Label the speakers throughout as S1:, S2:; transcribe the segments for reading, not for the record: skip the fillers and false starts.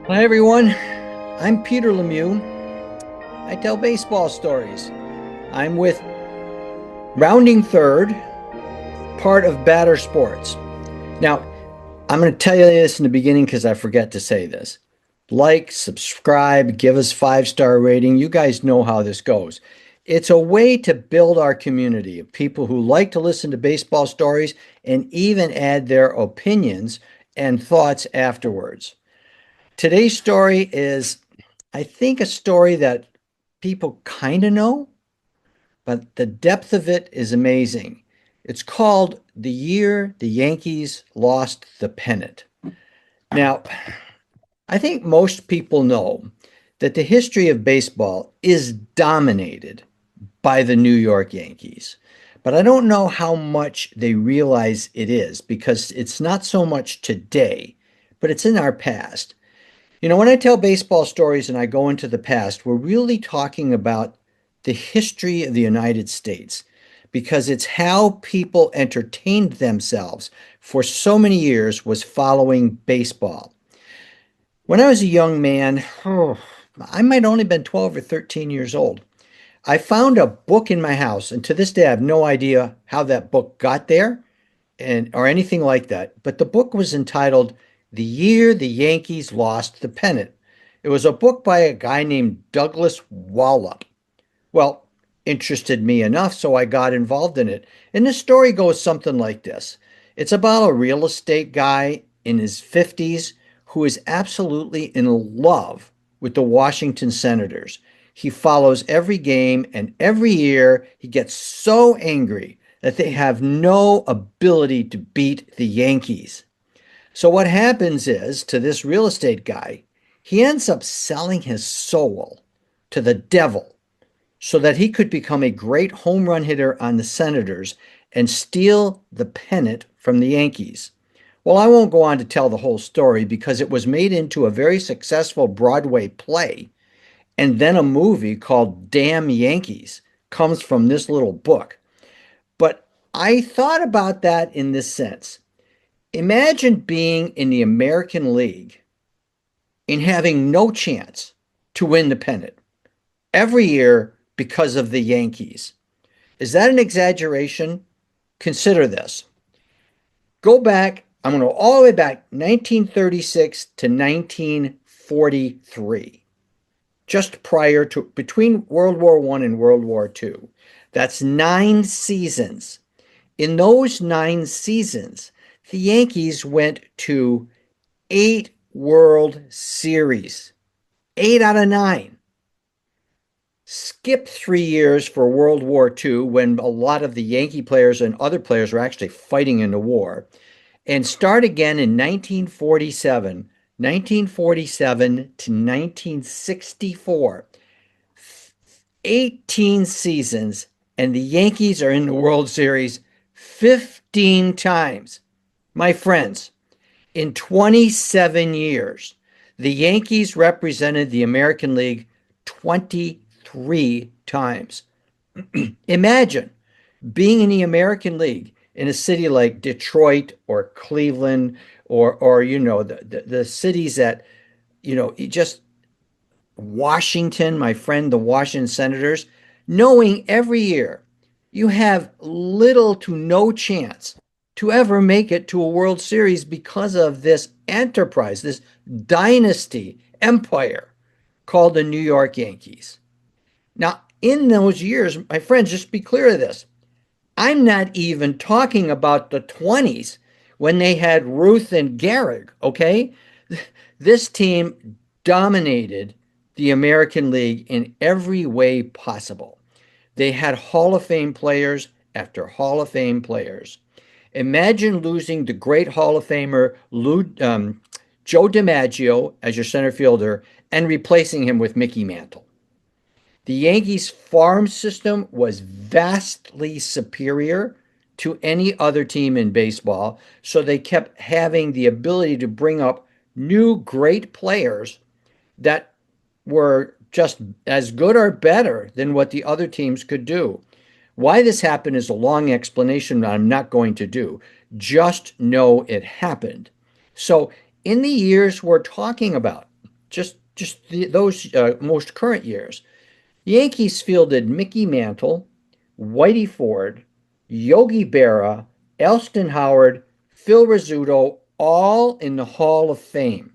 S1: Hi, everyone. I'm Peter Lemieux. I tell baseball stories. I'm with Rounding Third, part of BadderSports. Now, I'm going to tell you this in the beginning because I forget to say this. Like, subscribe, give us 5-star rating. You guys know how this goes. It's a way to build our community of people who like to listen to baseball stories and even add their opinions and thoughts afterwards. Today's story is, I think, a story that people kind of know, but the depth of it is amazing. It's called The Year the Yankees Lost the Pennant. Now, I think most people know that the history of baseball is dominated by the New York Yankees. But I don't know how much they realize it is because it's not so much today, but it's in our past. When I tell baseball stories and I go into the past, we're really talking about the history of the United States because it's how people entertained themselves for so many years was following baseball. When I was a young man, I might only been 12 or 13 years old. I found a book in my house, and to this day I have no idea how that book got there and or anything like that. But the book was entitled The Year the Yankees Lost the Pennant. It was a book by a guy named Douglas Wallop. Well, interested me enough, so I got involved in it. And the story goes something like this. It's about a real estate guy in his 50s who is absolutely in love with the Washington Senators. He follows every game, and every year he gets so angry that they have no ability to beat the Yankees. So what happens is to this real estate guy, he ends up selling his soul to the devil so that he could become a great home run hitter on the Senators and steal the pennant from the Yankees. Well, I won't go on to tell the whole story because it was made into a very successful Broadway play, and then a movie called Damn Yankees comes from this little book. But I thought about that in this sense. Imagine being in the American League and having no chance to win the pennant every year because of the Yankees. Is that an exaggeration? Consider this. Go back, I'm going to go all the way back 1936 to 1943, just prior to between World War I and World War II. That's 9 seasons. In those 9 seasons, the Yankees went to 8 World Series, 8 out of 9. Skip 3 years for World War II when a lot of the Yankee players and other players were actually fighting in the war, and start again in 1947 to 1964. 18 seasons, and the Yankees are in the World Series 15 times. My friends, in 27 years, the Yankees represented the American League 23 times. Imagine being in the American League in a city like Detroit or Cleveland or the cities that just Washington, my friend, the Washington Senators, knowing every year you have little to no chance to ever make it to a World Series because of this enterprise, this dynasty empire called the New York Yankees. Now, in those years, my friends, just be clear of this. I'm not even talking about the 20s when they had Ruth and Gehrig, okay? This team dominated the American League in every way possible. They had Hall of Fame players after Hall of Fame players. Imagine losing the great Hall of Famer Joe DiMaggio as your center fielder and replacing him with Mickey Mantle. The Yankees' farm system was vastly superior to any other team in baseball, so they kept having the ability to bring up new great players that were just as good or better than what the other teams could do. Why this happened is a long explanation that I'm not going to do. Just know it happened. So, in the years we're talking about, those most current years. The Yankees fielded Mickey Mantle, Whitey Ford, Yogi Berra, Elston Howard, Phil Rizzuto, all in the Hall of Fame.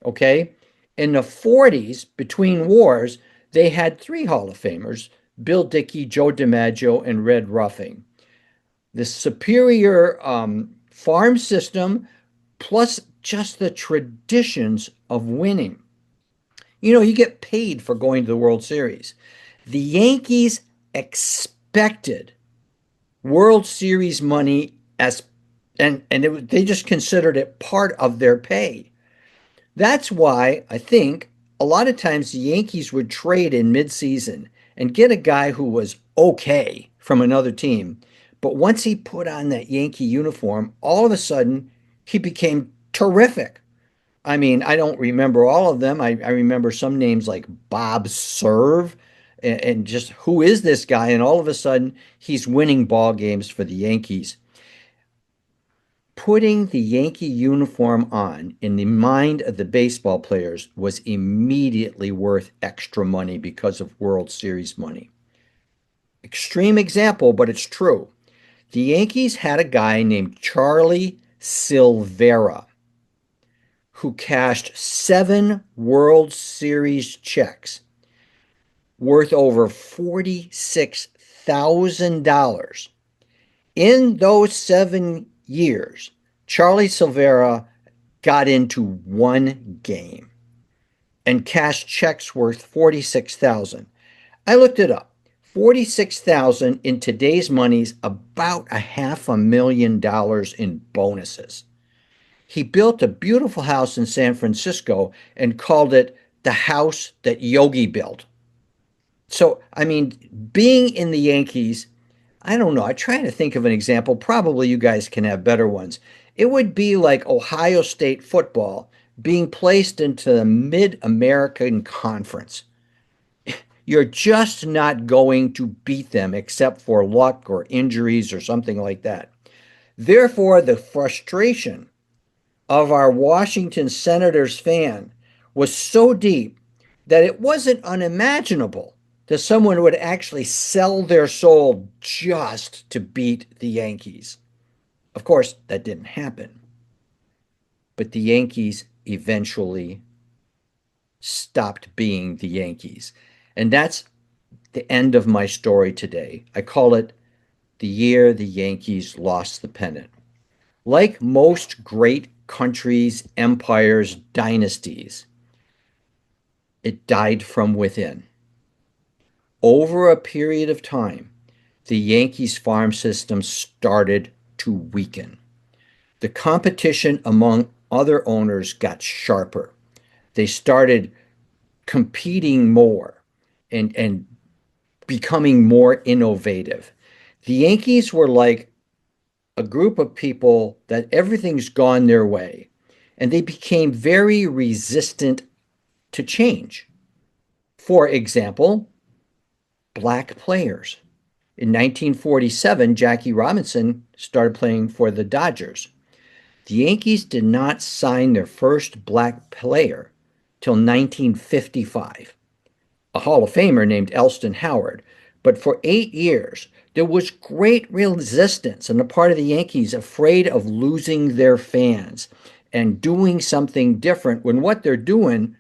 S1: Okay? In the 40s, between wars, they had three Hall of Famers: Bill Dickey, Joe DiMaggio, and Red Ruffing. The superior farm system, plus just the traditions of winning. You know, you get paid for going to the World Series. The Yankees expected World Series money as they just considered it part of their pay. That's why I think a lot of times the Yankees would trade in midseason and get a guy who was okay from another team. But once he put on that Yankee uniform, all of a sudden he became terrific. I mean, I don't remember all of them. I remember some names like Bob Serve, and just who is this guy? And all of a sudden, he's winning ball games for the Yankees. Putting the Yankee uniform on in the mind of the baseball players was immediately worth extra money because of World Series money. Extreme example, but it's true. The Yankees had a guy named Charlie Silvera who cashed 7 World Series checks worth over $46,000. In those 7 years, Charlie Silvera got into one game and cashed checks worth 46,000. I looked it up. 46,000 in today's money's about a $500,000 in bonuses. He built a beautiful house in San Francisco and called it the house that Yogi built. So, I mean, being in the Yankees, I don't know. I try to think of an example. Probably you guys can have better ones. It would be like Ohio State football being placed into the Mid American Conference. You're just not going to beat them except for luck or injuries or something like that. Therefore, the frustration of our Washington Senators fan was so deep that it wasn't unimaginable that someone would actually sell their soul just to beat the Yankees. Of course, that didn't happen. But the Yankees eventually stopped being the Yankees. And that's the end of my story today. I call it the year the Yankees lost the pennant. Like most great countries, empires, dynasties, it died from within. Over a period of time, the Yankees farm system started to weaken. The competition among other owners got sharper. They started competing more and becoming more innovative. The Yankees were like a group of people that everything's gone their way, and they became very resistant to change. For example, black players. In 1947, Jackie Robinson started playing for the Dodgers. The Yankees did not sign their first black player till 1955, a Hall of Famer named Elston Howard. But for 8 years, there was great resistance on the part of the Yankees, afraid of losing their fans and doing something different when what they're doing,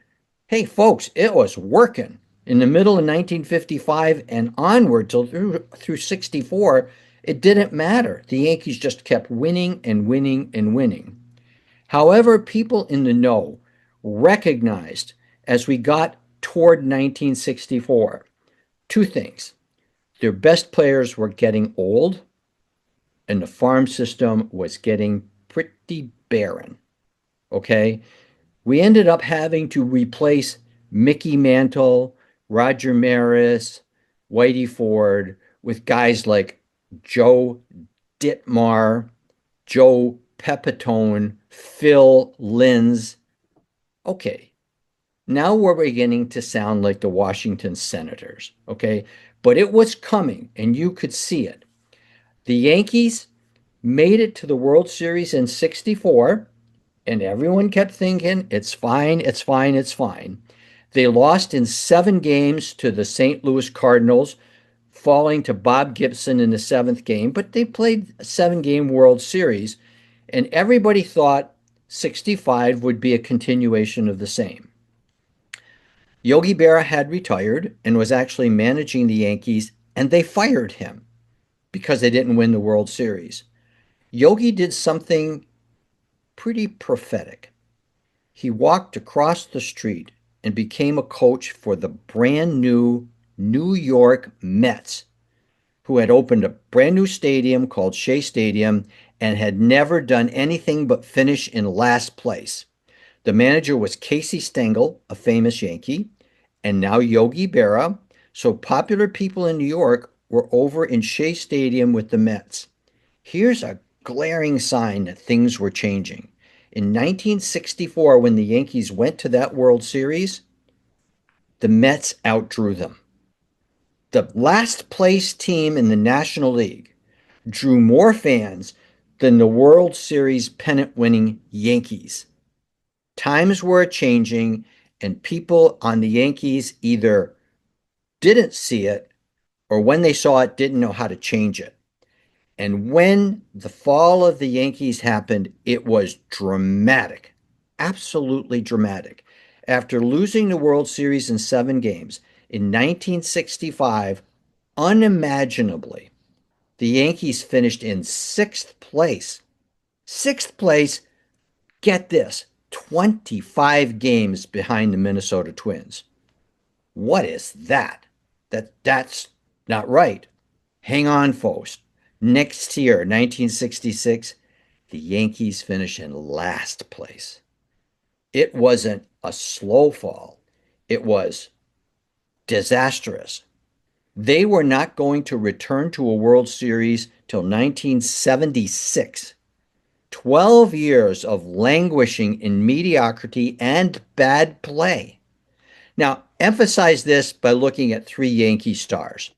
S1: hey, folks, it was working. In the middle of 1955 and onward till through 64, it didn't matter. The Yankees just kept winning and winning and winning. However, people in the know recognized as we got toward 1964 two things. Their best players were getting old, and the farm system was getting pretty barren. Okay? We ended up having to replace Mickey Mantle, Roger Maris, Whitey Ford with guys like Joe Ditmar, Joe Pepitone, Phil Linz. Okay, now we're beginning to sound like the Washington Senators, okay? But it was coming, and you could see it. The Yankees made it to the World Series in 64, And everyone kept thinking, it's fine, it's fine, it's fine. They lost in 7 games to the St. Louis Cardinals, falling to Bob Gibson in the 7th game, but they played a 7 game World Series, and everybody thought 65 would be a continuation of the same. Yogi Berra had retired and was actually managing the Yankees, and they fired him because they didn't win the World Series. Yogi did something pretty prophetic. He walked across the street and became a coach for the brand new New York Mets, who had opened a brand new stadium called Shea Stadium and had never done anything but finish in last place. The manager was Casey Stengel, a famous Yankee, and now Yogi Berra. So popular people in New York were over in Shea Stadium with the Mets. Here's a glaring sign that things were changing. In 1964, when the Yankees went to that World Series, the Mets outdrew them. The last place team in the National League drew more fans than the World Series pennant winning Yankees. Times were changing, and people on the Yankees either didn't see it or when they saw it didn't know how to change it. And when the fall of the Yankees happened, it was dramatic, absolutely dramatic. After losing the World Series in 7 games in 1965, unimaginably, the Yankees finished in 6th place. 6th place, get this, 25 games behind the Minnesota Twins. What is that? That's not right. Hang on, folks. Next year, 1966, the Yankees finish in last place. It wasn't a slow fall. It was disastrous. They were not going to return to a World Series till 1976. 12 years of languishing in mediocrity and bad play. Now, emphasize this by looking at 3 Yankee stars.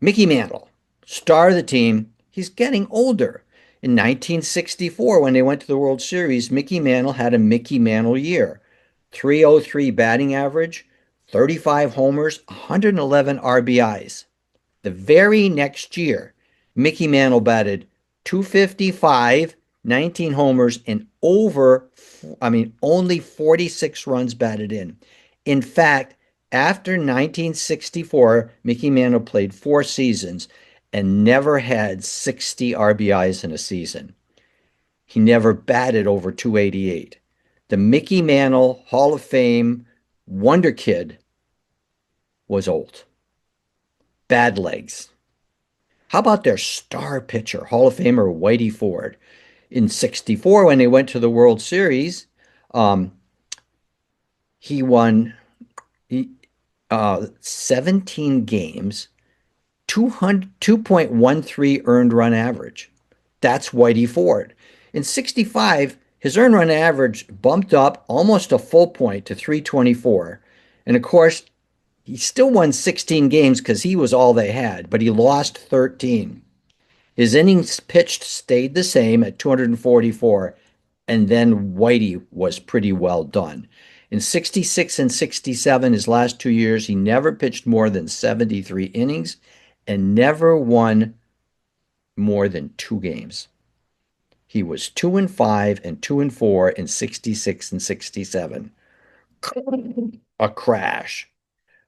S1: Mickey Mantle, star of the team, he's getting older. In 1964, when they went to the World Series, Mickey Mantle had a Mickey Mantle year. 303 batting average, 35 homers, 111 RBIs. The very next year, Mickey Mantle batted 255, 19 homers, and only 46 runs batted in. In fact, after 1964, Mickey Mantle played 4 seasons and never had 60 RBIs in a season. He never batted over 288. The Mickey Mantle Hall of Fame wonder kid was old. Bad legs. How about their star pitcher, Hall of Famer Whitey Ford? In 64, when they went to the World Series, he won 17 games, 2.13 earned run average. That's Whitey Ford. In 65, his earned run average bumped up almost a full point to 324. And of course, he still won 16 games because he was all they had, but he lost 13. His innings pitched stayed the same at 244, and then Whitey was pretty well done. In 66 and 67, his last 2 years, he never pitched more than 73 innings and never won more than 2 games. He was 2-5 and 2-4 in 66 and 67. A crash.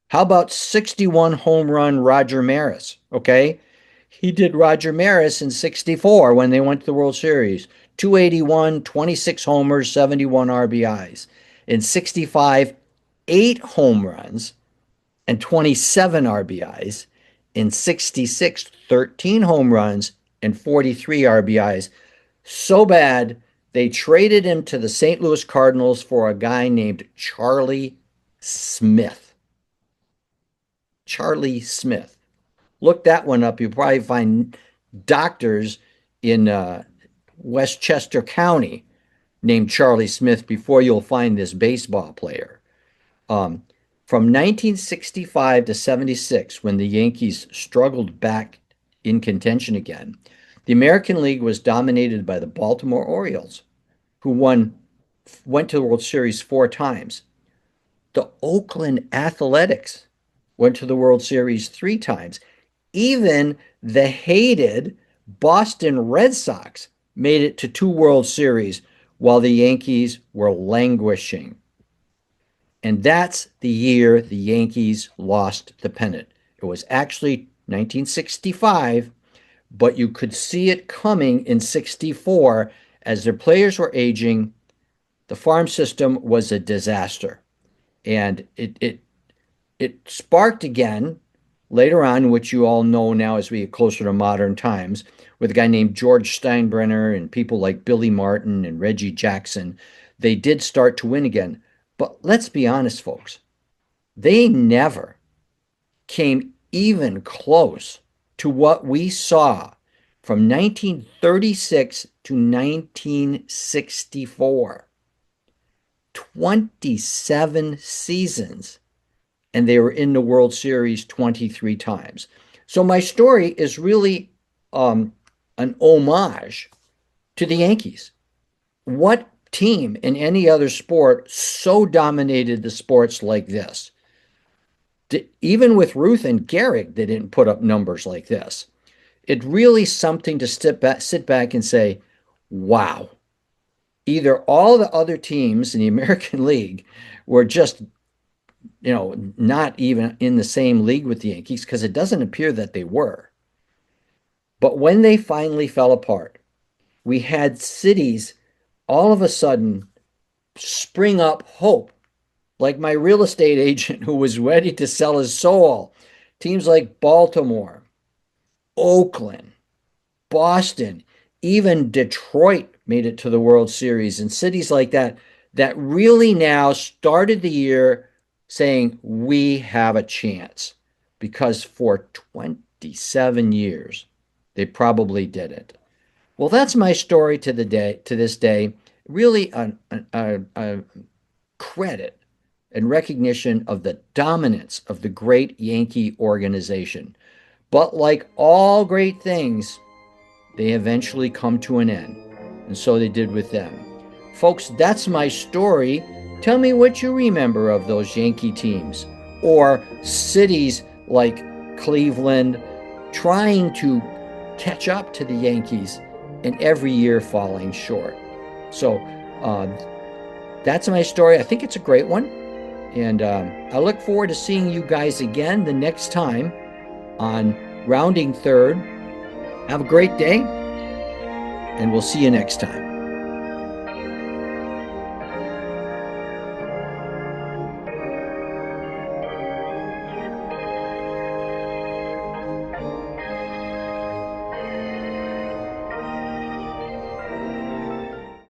S1: How about 61 home run Roger Maris? Okay. He did Roger Maris in 64 when they went to the World Series. 281, 26 homers, 71 RBIs. In 65, 8 home runs and 27 RBIs. In 66, 13 home runs and 43 RBIs. So bad, they traded him to the St. Louis Cardinals for a guy named Charlie Smith. Charlie Smith. Look that one up. You'll probably find doctors in Westchester County named Charlie Smith before you'll find this baseball player. From 1965 to 76, when the Yankees struggled back in contention again, the American League was dominated by the Baltimore Orioles, who won went to the World Series 4 times. The Oakland Athletics went to the World Series 3 times. Even the hated Boston Red Sox made it to 2 World Series while the Yankees were languishing. And that's the year the Yankees lost the pennant. It was actually 1965, but you could see it coming in 64 as their players were aging. The farm system was a disaster. And it sparked again later on, which you all know now as we get closer to modern times, with a guy named George Steinbrenner and people like Billy Martin and Reggie Jackson. They did start to win again. But let's be honest, folks, they never came even close to what we saw from 1936 to 1964. 27 seasons, and they were in the World Series 23 times. So my story is really an homage to the Yankees. What team in any other sport so dominated the sports like this? Even with Ruth and Gehrig, they didn't put up numbers like this. It's really something to sit back and say, wow. Either all the other teams in the American League were just, not even in the same league with the Yankees, because it doesn't appear that they were. But when they finally fell apart, we had cities all of a sudden spring up hope, like my real estate agent who was ready to sell his soul. Teams like Baltimore, Oakland, Boston, even Detroit made it to the World Series, and cities like that really now started the year saying we have a chance, because for 27 years they probably didn't. Well, that's my story to this day. Really a credit and recognition of the dominance of the great Yankee organization. But like all great things, they eventually come to an end. And so they did with them. Folks, that's my story. Tell me what you remember of those Yankee teams, or cities like Cleveland trying to catch up to the Yankees and every year falling short. So that's my story. I think it's a great one. And I look forward to seeing you guys again the next time on Rounding Third. Have a great day, and we'll see you next time.